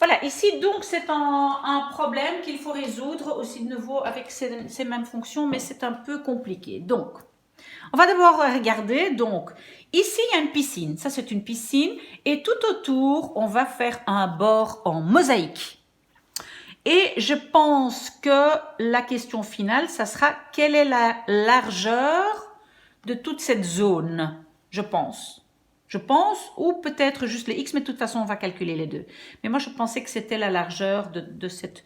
Voilà, ici donc c'est un problème qu'il faut résoudre aussi de nouveau avec ces mêmes fonctions, mais c'est un peu compliqué. Donc, on va d'abord regarder, donc, ici il y a une piscine, ça c'est une piscine, et tout autour on va faire un bord en mosaïque. Et je pense que la question finale, ça sera quelle est la largeur de toute cette zone, je pense. Ou peut-être juste les x, mais de toute façon, on va calculer les deux. Mais moi, je pensais que c'était la largeur de cette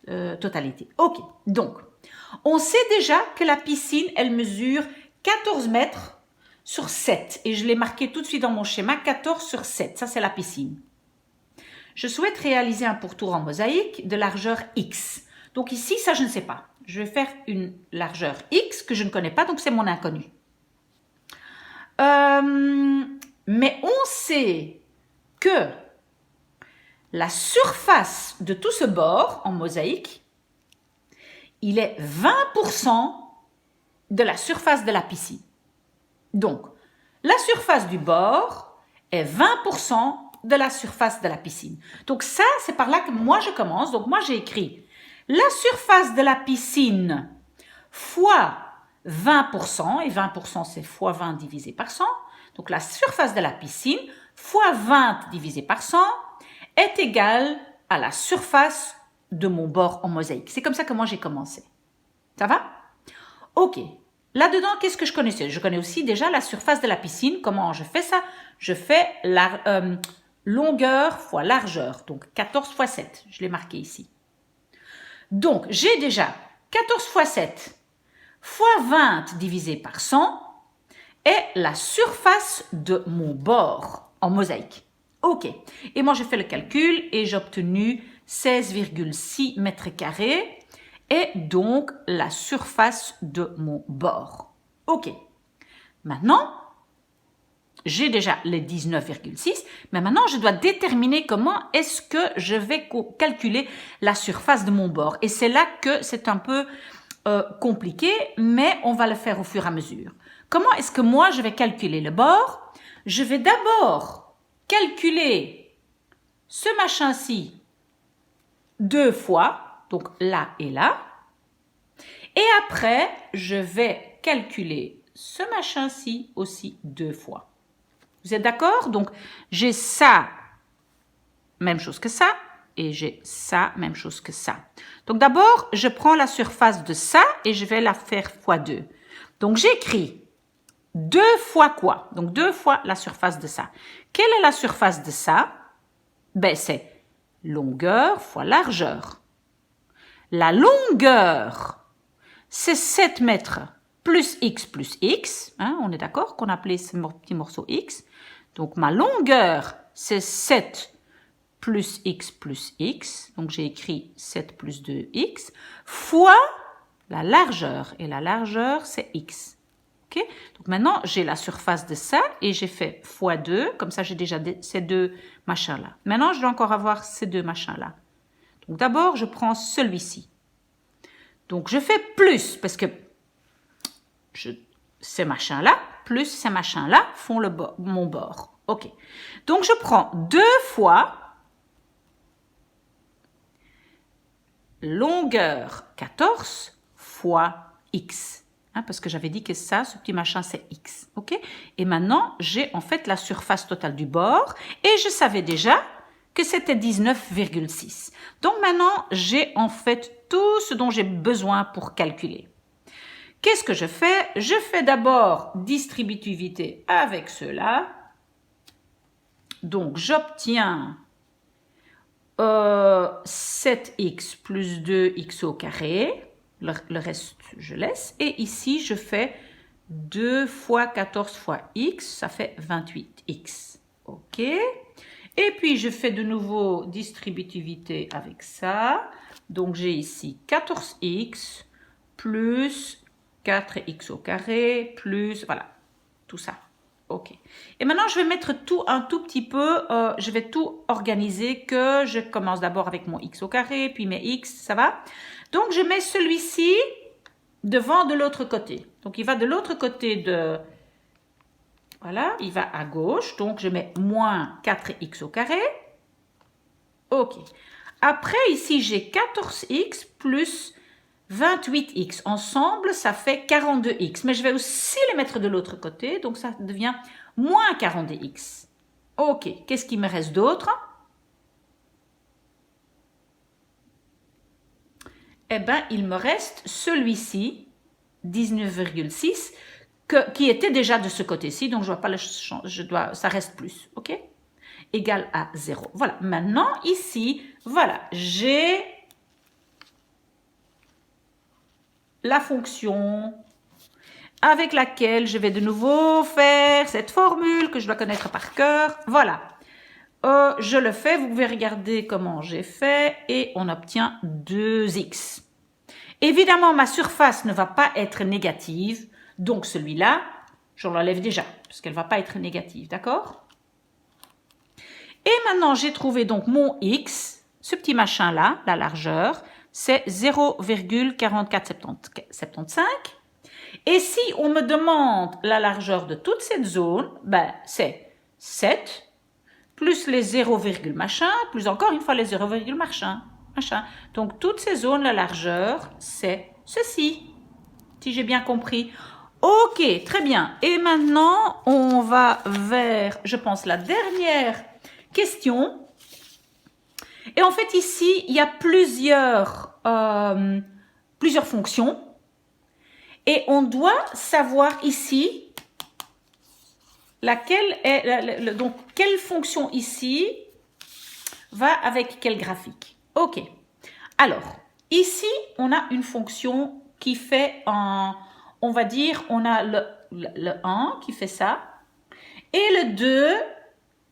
totalité. Ok, donc, on sait déjà que la piscine, elle mesure 14 mètres sur 7. Et je l'ai marqué tout de suite dans mon schéma, 14 sur 7. Ça, c'est la piscine. Je souhaite réaliser un pourtour en mosaïque de largeur x. Donc ici, ça, je ne sais pas. Je vais faire une largeur x que je ne connais pas, donc c'est mon inconnu. Mais on sait que la surface de tout ce bord en mosaïque, il est 20% de la surface de la piscine. Donc, la surface du bord est 20% de la surface de la piscine. Donc ça, c'est par là que moi je commence. Donc moi j'ai écrit la surface de la piscine fois 20%, et 20% c'est fois 20 divisé par 100. Donc la surface de la piscine fois 20 divisé par 100 est égale à la surface de mon bord en mosaïque. C'est comme ça que moi j'ai commencé. Ça va? Ok. Là-dedans, qu'est-ce que je connaissais? Je connais aussi déjà la surface de la piscine. Comment je fais ça? Je fais la longueur fois largeur. Donc 14 fois 7. Je l'ai marqué ici. Donc, j'ai déjà 14 fois 7 fois 20 divisé par 100 est la surface de mon bord en mosaïque. Ok. Et moi, j'ai fait le calcul et j'ai obtenu 16,6 mètres carrés et donc la surface de mon bord. Ok. Maintenant, j'ai déjà les 19,6, mais maintenant je dois déterminer comment est-ce que je vais calculer la surface de mon bord. Et c'est là que c'est un peu compliqué, mais on va le faire au fur et à mesure. Comment est-ce que moi je vais calculer le bord? Je vais d'abord calculer ce machin-ci 2 fois, donc là et là. Et après, je vais calculer ce machin-ci aussi 2 fois. Vous êtes d'accord? Donc, j'ai ça, même chose que ça, et j'ai ça, même chose que ça. Donc, d'abord, je prends la surface de ça et je vais la faire fois 2. Donc, j'écris 2 fois quoi? Donc, 2 fois la surface de ça. Quelle est la surface de ça? Ben, c'est longueur fois largeur. La longueur, c'est 7 mètres plus x, hein, on est d'accord qu'on appelait ce petit morceau x. Donc ma longueur, c'est 7 plus x, donc j'ai écrit 7 plus 2x, fois la largeur, et la largeur, c'est x. Okay? Donc maintenant, j'ai la surface de ça, et j'ai fait fois 2, comme ça j'ai déjà ces deux machins-là. Maintenant, je dois encore avoir ces deux machins-là. Donc d'abord, je prends celui-ci. Donc je fais plus, parce que ces machins-là, plus ces machins-là font mon bord. Ok. Donc je prends 2 fois longueur 14 fois x. Hein, parce que j'avais dit que ça, ce petit machin, c'est x. Ok. Et maintenant, j'ai en fait la surface totale du bord. Et je savais déjà que c'était 19,6. Donc maintenant, j'ai en fait tout ce dont j'ai besoin pour calculer. Qu'est-ce que je fais? Je fais d'abord distributivité avec cela. Donc, j'obtiens 7x plus 2x au carré. Le reste, je laisse. Et ici, je fais 2 fois 14 fois x, ça fait 28x. OK. Et puis, je fais de nouveau distributivité avec ça. Donc, j'ai ici 14x plus 4x au carré, plus, voilà, tout ça. OK. Et maintenant, je vais mettre tout un tout petit peu, je vais tout organiser, que je commence d'abord avec mon x au carré, puis mes x, ça va? Donc, je mets celui-ci devant de l'autre côté. Donc, il va de l'autre côté de... Voilà, il va à gauche. Donc, je mets moins 4x au carré. OK. Après, ici, j'ai 14x plus 28x. Ensemble, ça fait 42x. Mais je vais aussi les mettre de l'autre côté. Donc, ça devient moins 42x. OK. Qu'est-ce qu'il me reste d'autre? Eh bien, il me reste celui-ci, 19,6, qui était déjà de ce côté-ci. Donc, je ne dois pas le changer. Ça reste plus. OK? Égal à 0. Voilà. Maintenant, ici, voilà, j'ai la fonction avec laquelle je vais de nouveau faire cette formule que je dois connaître par cœur. Voilà. Je le fais. Vous pouvez regarder comment j'ai fait et on obtient 2x. Évidemment, ma surface ne va pas être négative. Donc, celui-là, je l'enlève déjà parce qu'elle ne va pas être négative. D'accord? Et maintenant, j'ai trouvé donc mon x, ce petit machin-là, la largeur, c'est 0,4475. Et si on me demande la largeur de toute cette zone, ben, c'est 7 plus les 0, machin, plus encore une fois les 0, machin. Donc, toutes ces zones, la largeur, c'est ceci, si j'ai bien compris. OK, très bien. Et maintenant, on va vers, je pense, la dernière question. Et en fait, ici, il y a plusieurs fonctions. Et on doit savoir ici laquelle est, donc, quelle fonction ici va avec quel graphique. OK. Alors, ici, on a une fonction qui fait on va dire, on a le 1 qui fait ça. Et le 2,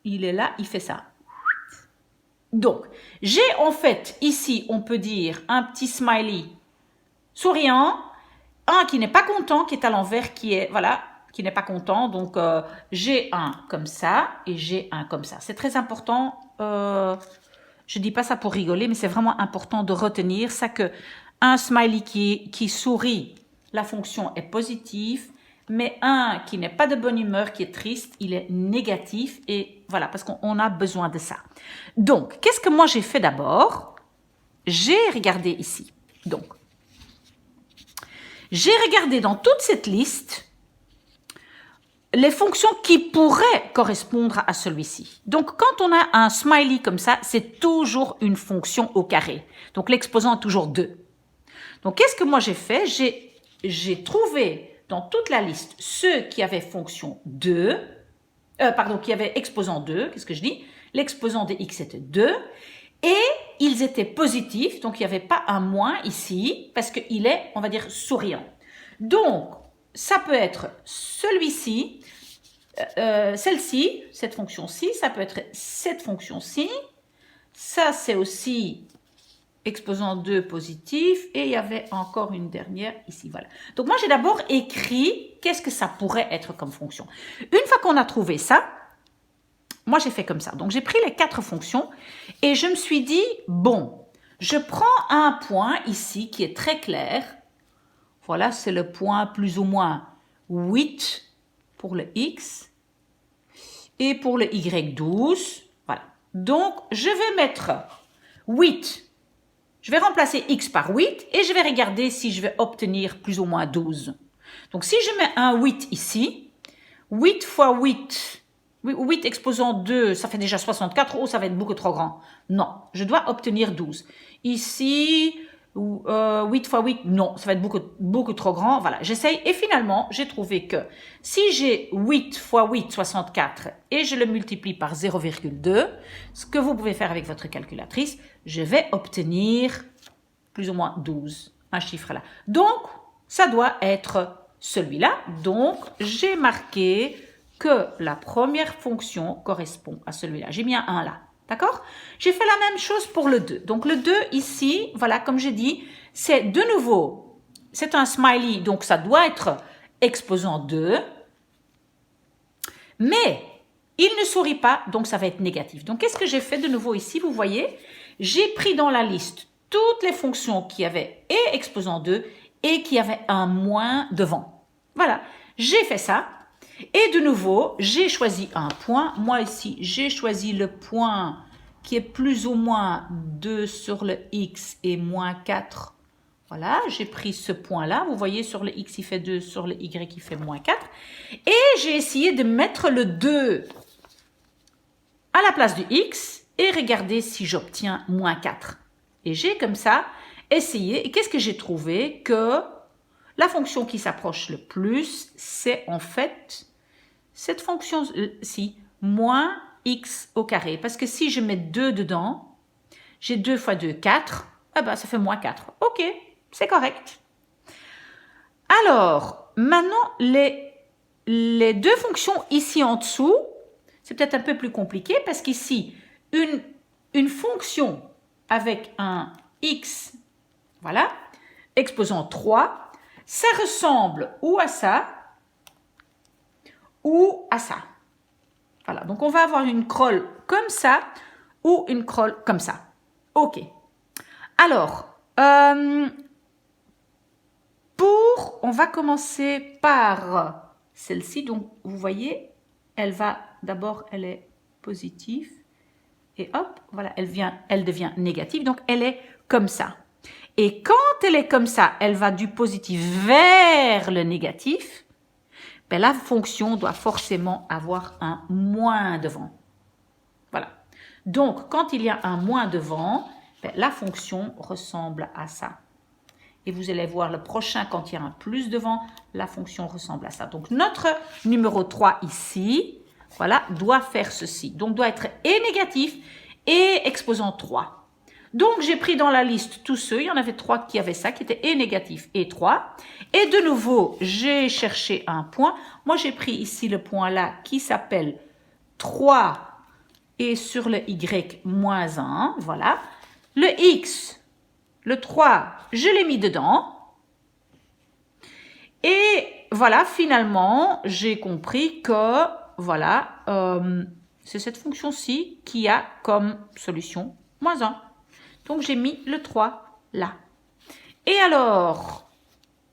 il est là, il fait ça. Donc, j'ai en fait, ici, on peut dire un petit smiley souriant, un qui n'est pas content, qui est à l'envers, qui est, voilà, qui n'est pas content. Donc, j'ai un comme ça et j'ai un comme ça. C'est très important. Je ne dis pas ça pour rigoler, mais c'est vraiment important de retenir ça que un smiley qui sourit, la fonction est positive, mais un qui n'est pas de bonne humeur, qui est triste, il est négatif. Et voilà, parce qu'on a besoin de ça. Donc, qu'est-ce que moi j'ai fait d'abord? J'ai regardé ici. Donc, j'ai regardé dans toute cette liste les fonctions qui pourraient correspondre à celui-ci. Donc, quand on a un smiley comme ça, c'est toujours une fonction au carré. Donc, l'exposant est toujours 2. Donc, qu'est-ce que moi j'ai fait? J'ai trouvé dans toute la liste ceux qui avaient fonction 2, qui avaient exposant 2, qu'est-ce que je dis? L'exposant de x était 2, et ils étaient positifs, donc il n'y avait pas un moins ici, parce qu'il est, on va dire, souriant. Donc, ça peut être celui-ci, celle-ci, cette fonction-ci, ça peut être cette fonction-ci, ça c'est aussi exposant 2 positif, et il y avait encore une dernière ici, voilà. Donc moi j'ai d'abord écrit qu'est-ce que ça pourrait être comme fonction. Une fois qu'on a trouvé ça, moi j'ai fait comme ça. Donc j'ai pris les 4 fonctions et je me suis dit, bon, je prends un point ici qui est très clair. Voilà, c'est le point plus ou moins 8 pour le x et pour le y 12. Voilà. Donc je vais mettre 8. Je vais remplacer x par 8 et je vais regarder si je vais obtenir plus ou moins 12. Donc, si je mets un 8 ici, 8 fois 8, 8 exposant 2, ça fait déjà 64. Oh, ça va être beaucoup trop grand. Non, je dois obtenir 12. Ici, 8 fois 8, non, ça va être beaucoup trop grand. Voilà, j'essaye et finalement, j'ai trouvé que si j'ai 8 fois 8, 64 et je le multiplie par 0,2, ce que vous pouvez faire avec votre calculatrice, je vais obtenir plus ou moins 12, un chiffre là. Donc, ça doit être celui-là. Donc, j'ai marqué que la première fonction correspond à celui-là. J'ai mis un 1 là. D'accord? J'ai fait la même chose pour le 2. Donc, le 2 ici, voilà, comme j'ai dit, c'est de nouveau, c'est un smiley, donc ça doit être exposant 2. Mais, il ne sourit pas, donc ça va être négatif. Donc, qu'est-ce que j'ai fait de nouveau ici? Vous voyez, j'ai pris dans la liste toutes les fonctions qui avaient et exposant 2 et qui avaient un moins devant. Voilà, j'ai fait ça. Et de nouveau, j'ai choisi un point. Moi ici, j'ai choisi le point qui est plus ou moins 2 sur le x et moins 4. Voilà, j'ai pris ce point-là. Vous voyez, sur le x, il fait 2, sur le y, il fait moins 4. Et j'ai essayé de mettre le 2 à la place du x et regarder si j'obtiens moins 4. Et j'ai comme ça essayé. Et qu'est-ce que j'ai trouvé? Que la fonction qui s'approche le plus, c'est en fait cette fonction-ci, moins x au carré. Parce que si je mets 2 dedans, j'ai 2 fois 2, 4. Ah ben, ça fait moins 4. OK, c'est correct. Alors, maintenant, les deux fonctions ici en dessous, c'est peut-être un peu plus compliqué parce qu'ici, une fonction avec un x, voilà, exposant 3, ça ressemble ou à ça, ou à ça. Voilà, donc on va avoir une crolle comme ça, ou une crolle comme ça. OK. Alors, on va commencer par celle-ci. Donc, vous voyez, elle est positive. Et hop, voilà, elle devient négative. Donc, elle est comme ça. Et quand elle est comme ça, elle va du positif vers le négatif. Ben, la fonction doit forcément avoir un moins devant. Voilà. Donc, quand il y a un moins devant, ben, la fonction ressemble à ça. Et vous allez voir le prochain, quand il y a un plus devant, la fonction ressemble à ça. Donc, notre numéro 3 ici, voilà, doit faire ceci. Donc, doit être et négatif et exposant 3. Donc, j'ai pris dans la liste tous ceux, il y en avait 3 qui avaient ça, qui étaient et négatif et 3. Et de nouveau, j'ai cherché un point. Moi, j'ai pris ici le point là qui s'appelle 3 et sur le y, moins 1. Voilà. Le x, le 3, je l'ai mis dedans. Et voilà, finalement, j'ai compris que, voilà, c'est cette fonction-ci qui a comme solution moins 1. Donc, j'ai mis le 3 là. Et alors,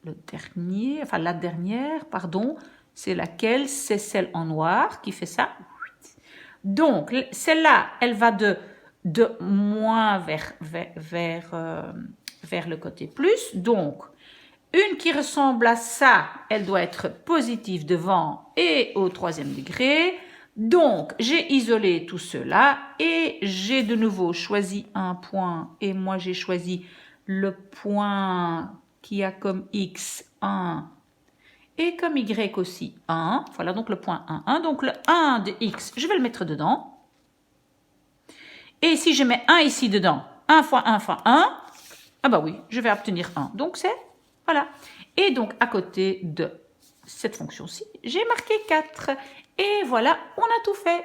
la dernière, pardon, c'est laquelle? C'est celle en noir qui fait ça. Donc, celle-là, elle va de moins vers le côté plus. Donc, une qui ressemble à ça, elle doit être positive devant et au 3e degré. Donc, j'ai isolé tout cela et j'ai de nouveau choisi un point. Et moi, j'ai choisi le point qui a comme x 1 et comme y aussi 1. Voilà, donc le point 1, 1. Donc, le 1 de x, je vais le mettre dedans. Et si je mets 1 ici dedans, 1 fois 1 fois 1, ah bah oui, je vais obtenir 1. Donc, c'est, voilà. Et donc, à côté de cette fonction-ci, j'ai marqué 4. Et voilà, on a tout fait.